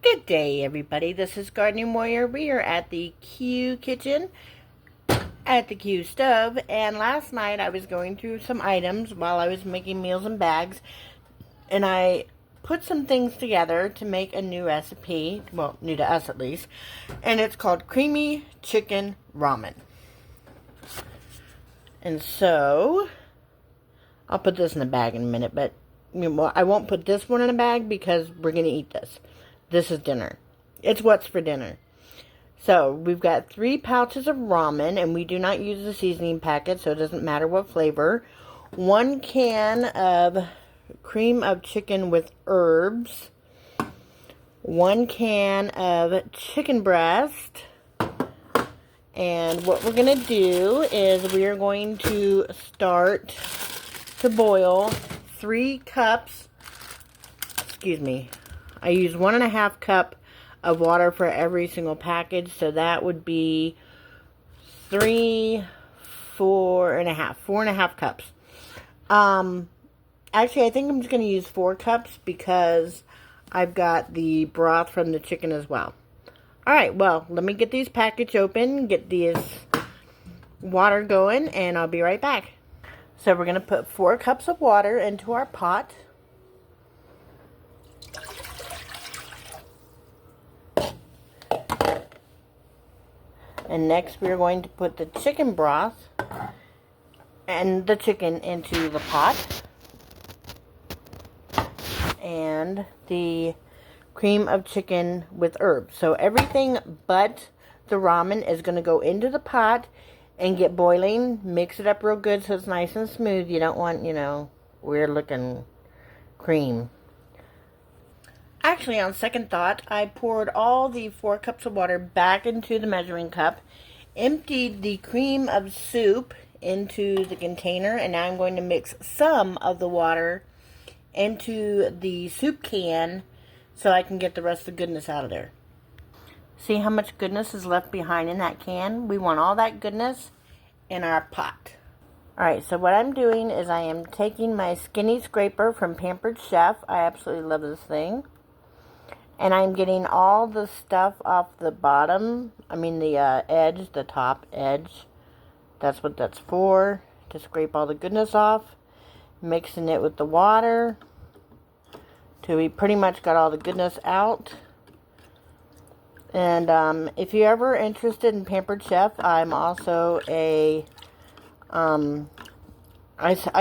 Good day, everybody. This is Gardening Warrior. We are at the Q kitchen, at the Q stove, and last night I was going through some items while I was making meals and bags, and I put some things together to make a new recipe, well, new to us at least, and it's called creamy chicken ramen. And so, I'll put this in a bag in a minute, but I won't put this one in a bag because we're going to eat this. This is dinner. It's what's for dinner. So, we've got 3 pouches of ramen, and we do not use the seasoning packet, so it doesn't matter what flavor. 1 can of cream of chicken with herbs. 1 can of chicken breast. And what we're going to do is we are going to start to boil 3 cups. Excuse me. I use 1.5 cup of water for every single package, so that would be 4.5 cups. Actually, I think I'm just going to use 4 cups because I've got the broth from the chicken as well. Alright, well, let me get these packages open, get this water going, and I'll be right back. So we're going to put 4 cups of water into our pot. And next we're going to put the chicken broth and the chicken into the pot. And the cream of chicken with herbs. So everything but the ramen is going to go into the pot and get boiling. Mix it up real good so it's nice and smooth. You don't want, weird looking cream. Actually, on second thought, I poured all the 4 cups of water back into the measuring cup, emptied the cream of soup into the container, and now I'm going to mix some of the water into the soup can so I can get the rest of the goodness out of there. See how much goodness is left behind in that can? We want all that goodness in our pot. Alright, so what I'm doing is I am taking my skinny scraper from Pampered Chef. I absolutely love this thing. And I'm getting all the stuff off the bottom. I mean the edge, the top edge. That's what that's for. To scrape all the goodness off. Mixing it with the water. Till we pretty much got all the goodness out. And if you're ever interested in Pampered Chef, I'm also a... I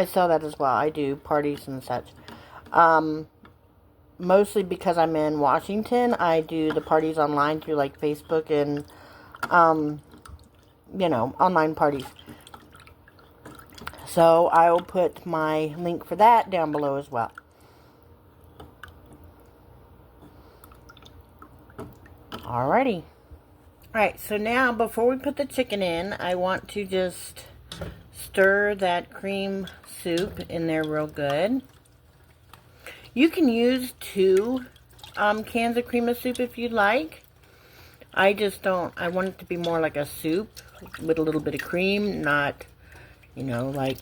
sell that as well. I do parties and such. Mostly because I'm in Washington, I do the parties online through like Facebook and, online parties. So I will put my link for that down below as well. Alrighty. Alright, so now before we put the chicken in, I want to just stir that cream soup in there real good. You can use 2 cans of cream of soup if you'd like. I just don't. I want it to be more like a soup with a little bit of cream, not, like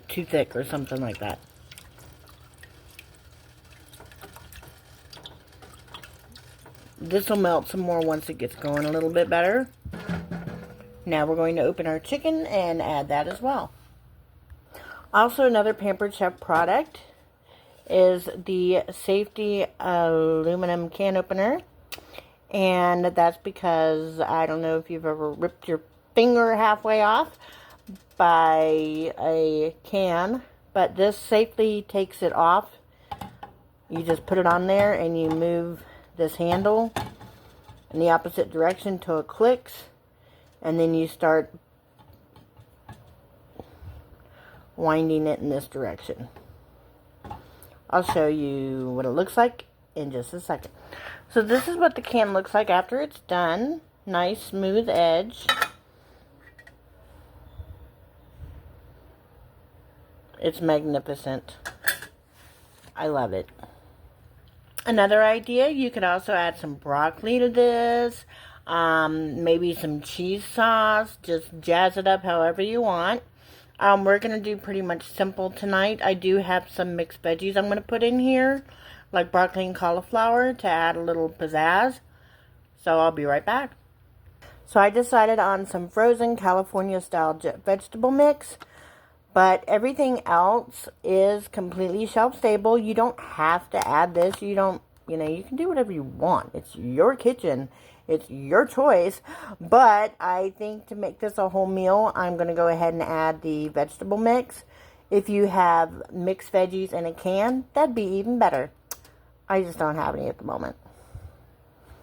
too thick or something like that. This will melt some more once it gets going a little bit better. Now we're going to open our chicken and add that as well. Also, another Pampered Chef product is the safety aluminum can opener, and that's because I don't know if you've ever ripped your finger halfway off by a can, but this safely takes it off. You just put it on there and you move this handle in the opposite direction till it clicks, and then you start winding it in this direction. I'll show you what it looks like in just a second. So this is what the can looks like after it's done. Nice smooth edge. It's magnificent. I love it. Another idea, you could also add some broccoli to this. Maybe some cheese sauce. Just jazz it up however you want. We're going to do pretty much simple tonight. I do have some mixed veggies I'm going to put in here. like broccoli and cauliflower, to add a little pizzazz. So I'll be right back. So I decided on some frozen California style vegetable mix, but everything else is completely shelf stable. You don't have to add this. You can do whatever you want. It's your kitchen. It's your choice. But I think to make this a whole meal, I'm going to go ahead and add the vegetable mix. If you have mixed veggies in a can, that'd be even better. I just don't have any at the moment.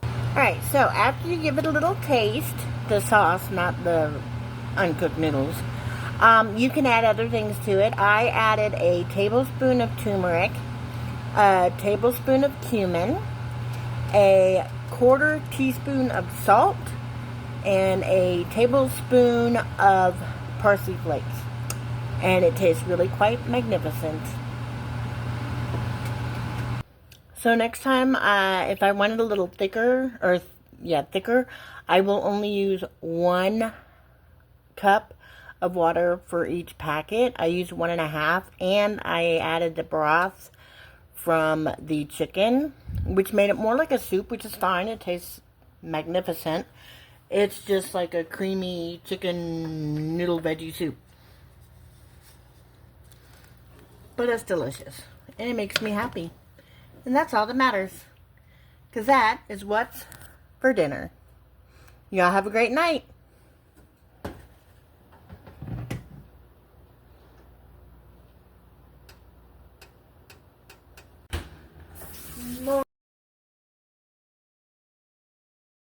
Alright, so after you give it a little taste, the sauce, not the uncooked noodles, you can add other things to it. I added a tablespoon of turmeric, a tablespoon of cumin, a quarter teaspoon of salt, and a tablespoon of parsley flakes. And it tastes really quite magnificent. So next time, if I want it a little thicker, thicker, I will only use 1 cup of water for each packet. I used 1.5, and I added the broth from the chicken, which made it more like a soup, which is fine. It tastes magnificent. It's just like a creamy chicken noodle veggie soup. But it's delicious, and it makes me happy. And that's all that matters, because that is what's for dinner. Y'all have a great night.